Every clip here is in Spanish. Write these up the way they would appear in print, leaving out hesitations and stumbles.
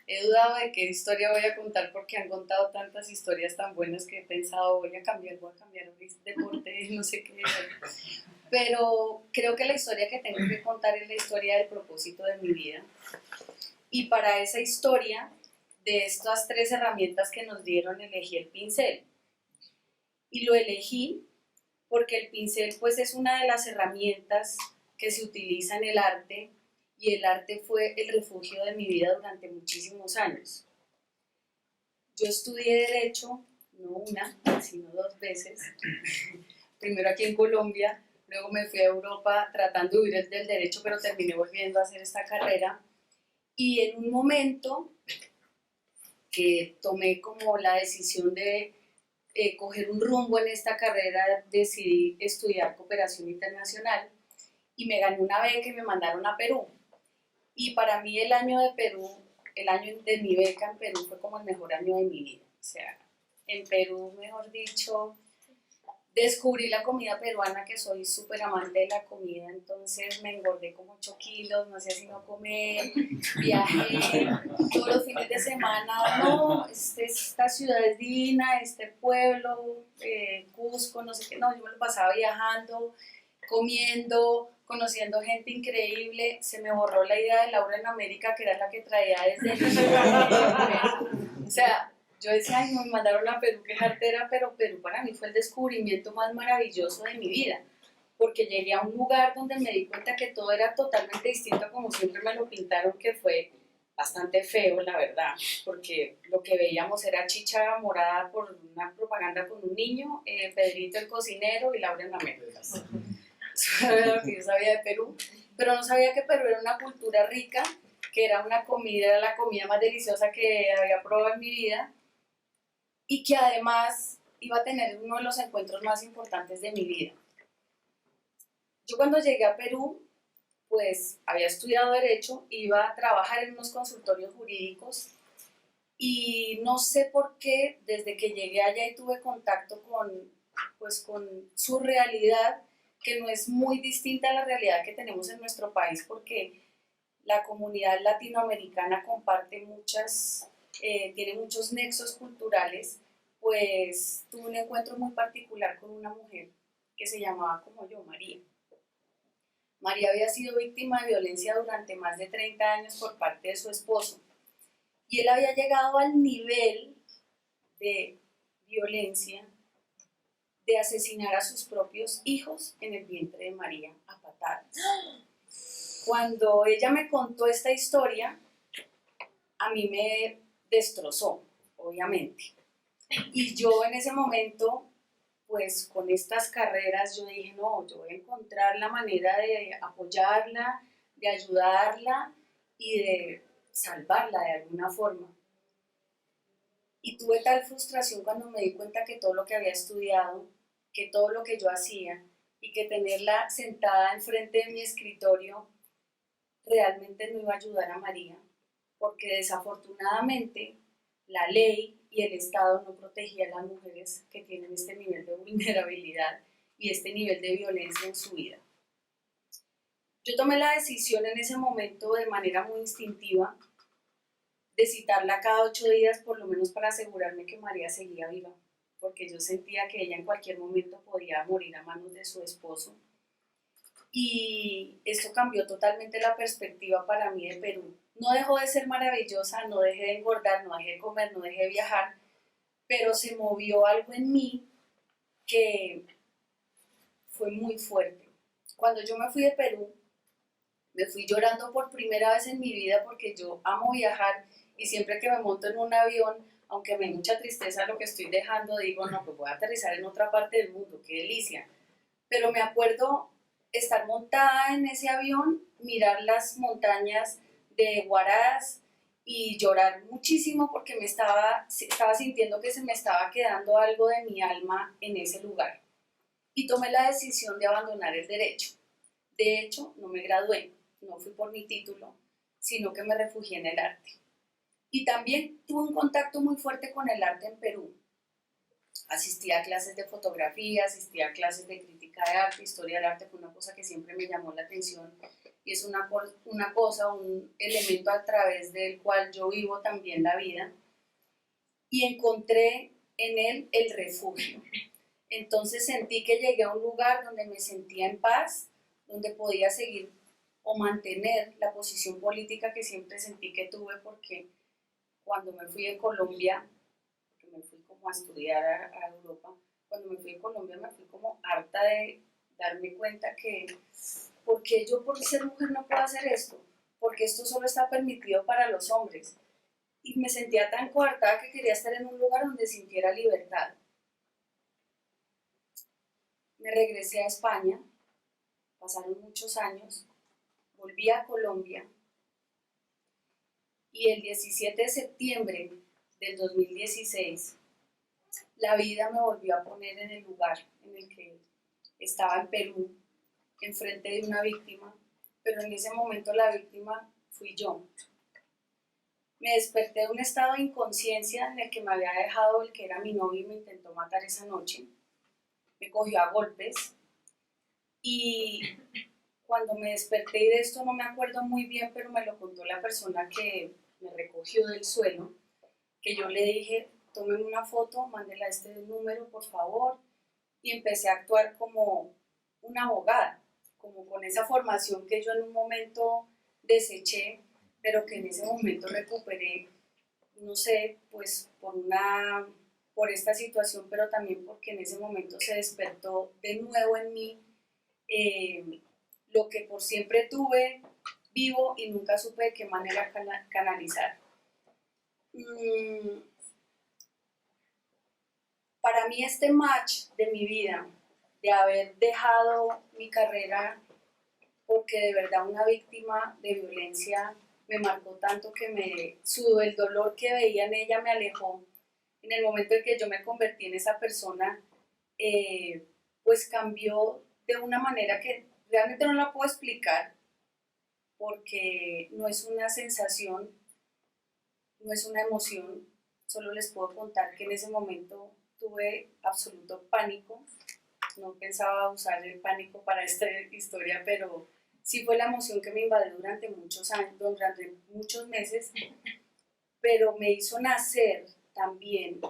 He dudado de qué historia voy a contar porque han contado tantas historias tan buenas que he pensado voy a cambiar deporte, no sé qué. Pero creo que la historia que tengo que contar es la historia del propósito de mi vida. Y para esa historia, de estas tres herramientas que nos dieron, elegí el pincel. Y lo elegí porque el pincel pues es una de las herramientas que se utiliza en el arte y el arte fue el refugio de mi vida durante muchísimos años. Yo estudié Derecho, no una, sino dos veces, primero aquí en Colombia, luego me fui a Europa tratando de huir del Derecho, pero terminé volviendo a hacer esta carrera y en un momento que tomé como la decisión de coger un rumbo en esta carrera, decidí estudiar cooperación internacional y me gané una beca y me mandaron a Perú. Y para mí el año de Perú, el año de mi beca en Perú fue como el mejor año de mi vida. O sea, en Perú, mejor dicho, descubrí la comida peruana, que soy súper amante de la comida, entonces me engordé como 8 kilos, no hacía sino comer, viajé todos los fines de semana, no, esta ciudad es divina, este pueblo, Cusco, no sé qué, no, yo me lo pasaba viajando, comiendo, conociendo gente increíble, se me borró la idea de Laura en América, que era la que traía desde o sea, yo decía, ay, me mandaron a Perú, qué jartera, pero Perú para mí fue el descubrimiento más maravilloso de mi vida, porque llegué a un lugar donde me di cuenta que todo era totalmente distinto a como siempre me lo pintaron, que fue bastante feo, la verdad, porque lo que veíamos era chicha morada por una propaganda con un niño, Pedrito el cocinero y Laura en Américas. Eso era lo que yo sabía de Perú, pero no sabía que Perú era una cultura rica, que era una comida, era la comida más deliciosa que había probado en mi vida, y que además iba a tener uno de los encuentros más importantes de mi vida. Yo cuando llegué a Perú, pues había estudiado Derecho, iba a trabajar en unos consultorios jurídicos y no sé por qué, desde que llegué allá y tuve contacto con su realidad, que no es muy distinta a la realidad que tenemos en nuestro país, porque la comunidad latinoamericana tiene muchos nexos culturales, pues tuve un encuentro muy particular con una mujer que se llamaba como yo, María. María había sido víctima de violencia durante más de 30 años por parte de su esposo y él había llegado al nivel de violencia de asesinar a sus propios hijos en el vientre de María a patadas. Cuando ella me contó esta historia, a mí me destrozó, obviamente. Y yo en ese momento, pues con estas carreras, yo dije, no, yo voy a encontrar la manera de apoyarla, de ayudarla y de salvarla de alguna forma. Y tuve tal frustración cuando me di cuenta que todo lo que había estudiado, que todo lo que yo hacía y que tenerla sentada enfrente de mi escritorio realmente no iba a ayudar a María, porque desafortunadamente la ley y el Estado no protegían a las mujeres que tienen este nivel de vulnerabilidad y este nivel de violencia en su vida. Yo tomé la decisión en ese momento de manera muy instintiva de citarla cada 8 días por lo menos para asegurarme que María seguía viva, porque yo sentía que ella en cualquier momento podía morir a manos de su esposo. Y esto cambió totalmente la perspectiva para mí de Perú. No dejó de ser maravillosa, no dejé de engordar, no dejé de comer, no dejé de viajar, pero se movió algo en mí que fue muy fuerte. Cuando yo me fui de Perú, me fui llorando por primera vez en mi vida porque yo amo viajar y siempre que me monto en un avión, aunque me da mucha tristeza lo que estoy dejando, digo, no, pues voy a aterrizar en otra parte del mundo, qué delicia. Pero me acuerdo estar montada en ese avión, mirar las montañas de Huaraz y llorar muchísimo porque estaba sintiendo que se me estaba quedando algo de mi alma en ese lugar. Y tomé la decisión de abandonar el derecho. De hecho, no me gradué, no fui por mi título, sino que me refugié en el arte. Y también tuve un contacto muy fuerte con el arte en Perú. Asistí a clases de fotografía, asistí a clases de crítica de arte, historia del arte, fue una cosa que siempre me llamó la atención y es una cosa, un elemento a través del cual yo vivo también la vida, y encontré en él el refugio. Entonces sentí que llegué a un lugar donde me sentía en paz, donde podía seguir o mantener la posición política que siempre sentí que tuve, porque cuando me fui de Colombia, porque me fui como a estudiar a Europa, cuando me fui de Colombia me fui como harta de darme cuenta que, ¿por qué yo por ser mujer no puedo hacer esto? Porque esto solo está permitido para los hombres. Y me sentía tan coartada que quería estar en un lugar donde sintiera libertad. Me regresé a España, pasaron muchos años, volví a Colombia y el 17 de septiembre del 2016 la vida me volvió a poner en el lugar en el que estaba en Perú, enfrente de una víctima, pero en ese momento la víctima fui yo. Me desperté de un estado de inconsciencia en el que me había dejado el que era mi novio y me intentó matar esa noche. Me cogió a golpes y cuando me desperté, y de esto no me acuerdo muy bien, pero me lo contó la persona que me recogió del suelo, que yo le dije, tómeme una foto, mándela a este número, por favor, y empecé a actuar como una abogada, como con esa formación que yo en un momento deseché, pero que en ese momento recuperé, no sé, pues por esta situación, pero también porque en ese momento se despertó de nuevo en mí lo que por siempre tuve vivo y nunca supe de qué manera canalizar. Para mí este match de mi vida, de haber dejado mi carrera porque de verdad una víctima de violencia me marcó tanto que el dolor que veía en ella me alejó. En el momento en que yo me convertí en esa persona, pues cambió de una manera que realmente no la puedo explicar, porque no es una sensación, no es una emoción, solo les puedo contar que en ese momento tuve absoluto pánico, no pensaba usar el pánico para esta historia, pero sí fue la emoción que me invadió durante muchos años, durante muchos meses, pero me hizo nacer también,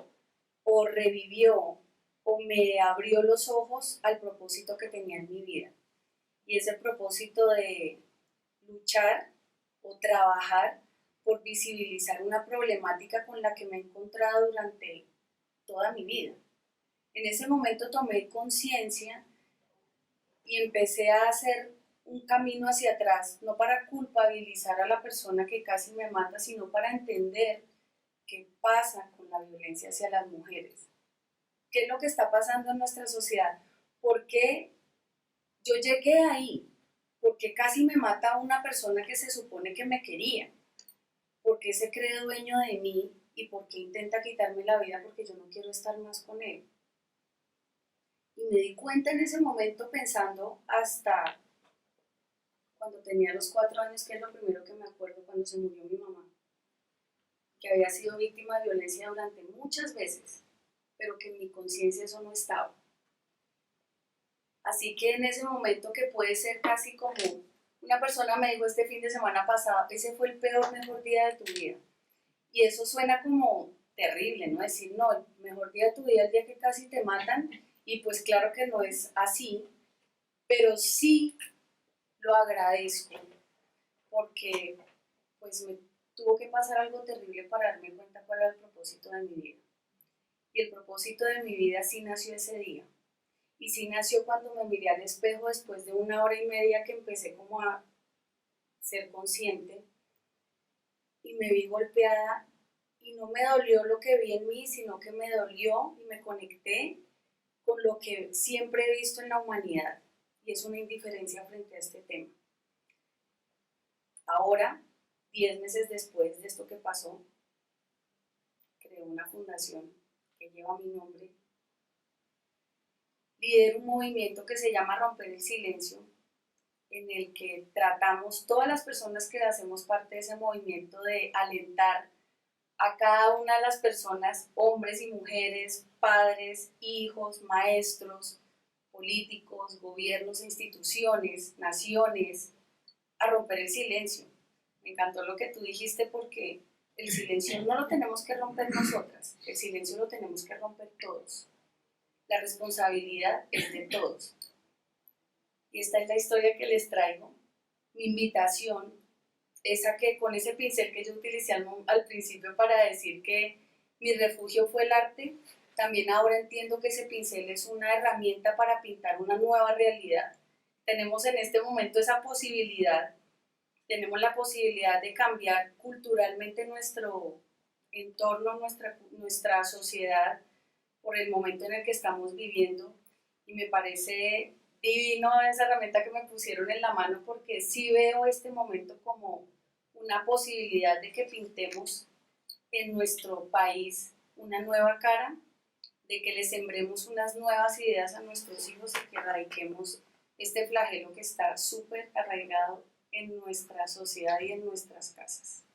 o revivió, o me abrió los ojos al propósito que tenía en mi vida. Y ese propósito de luchar o trabajar por visibilizar una problemática con la que me he encontrado durante toda mi vida. En ese momento tomé conciencia y empecé a hacer un camino hacia atrás, no para culpabilizar a la persona que casi me mata, sino para entender qué pasa con la violencia hacia las mujeres. ¿Qué es lo que está pasando en nuestra sociedad? ¿Por qué yo llegué ahí? ¿Por qué casi me mata una persona que se supone que me quería? ¿Por qué se cree dueño de mí? ¿Y por qué intenta quitarme la vida porque yo no quiero estar más con él? Y me di cuenta en ese momento pensando hasta cuando tenía los 4 años, que es lo primero que me acuerdo cuando se murió mi mamá, que había sido víctima de violencia durante muchas veces, pero que en mi conciencia eso no estaba. Así que en ese momento, que puede ser casi como una persona me dijo este fin de semana pasado, ese fue el peor mejor día de tu vida. Y eso suena como terrible, ¿no? Decir, no, el mejor día de tu vida es el día que casi te matan, y pues claro que no es así, pero sí lo agradezco, porque pues me tuvo que pasar algo terrible para darme cuenta cuál era el propósito de mi vida. Y el propósito de mi vida sí nació ese día. Y sí nació cuando me miré al espejo después de 1 hora y media que empecé como a ser consciente y me vi golpeada y no me dolió lo que vi en mí, sino que me dolió y me conecté con lo que siempre he visto en la humanidad, y es una indiferencia frente a este tema. Ahora, 10 meses después de esto que pasó, creé una fundación que lleva mi nombre. Lidero un movimiento que se llama Romper el Silencio, en el que tratamos, todas las personas que hacemos parte de ese movimiento, de alentar a cada una de las personas, hombres y mujeres, padres, hijos, maestros, políticos, gobiernos, instituciones, naciones, a romper el silencio. Me encantó lo que tú dijiste porque el silencio no lo tenemos que romper nosotras, el silencio lo tenemos que romper todos. La responsabilidad es de todos. Y esta es la historia que les traigo. Mi invitación es a que con ese pincel que yo utilicé al principio para decir que mi refugio fue el arte, también ahora entiendo que ese pincel es una herramienta para pintar una nueva realidad. Tenemos en este momento esa posibilidad, tenemos la posibilidad de cambiar culturalmente nuestro entorno, nuestra sociedad por el momento en el que estamos viviendo y me parece divino esa herramienta que me pusieron en la mano porque sí veo este momento como una posibilidad de que pintemos en nuestro país una nueva cara, de que le sembremos unas nuevas ideas a nuestros hijos y que erradiquemos este flagelo que está súper arraigado en nuestra sociedad y en nuestras casas.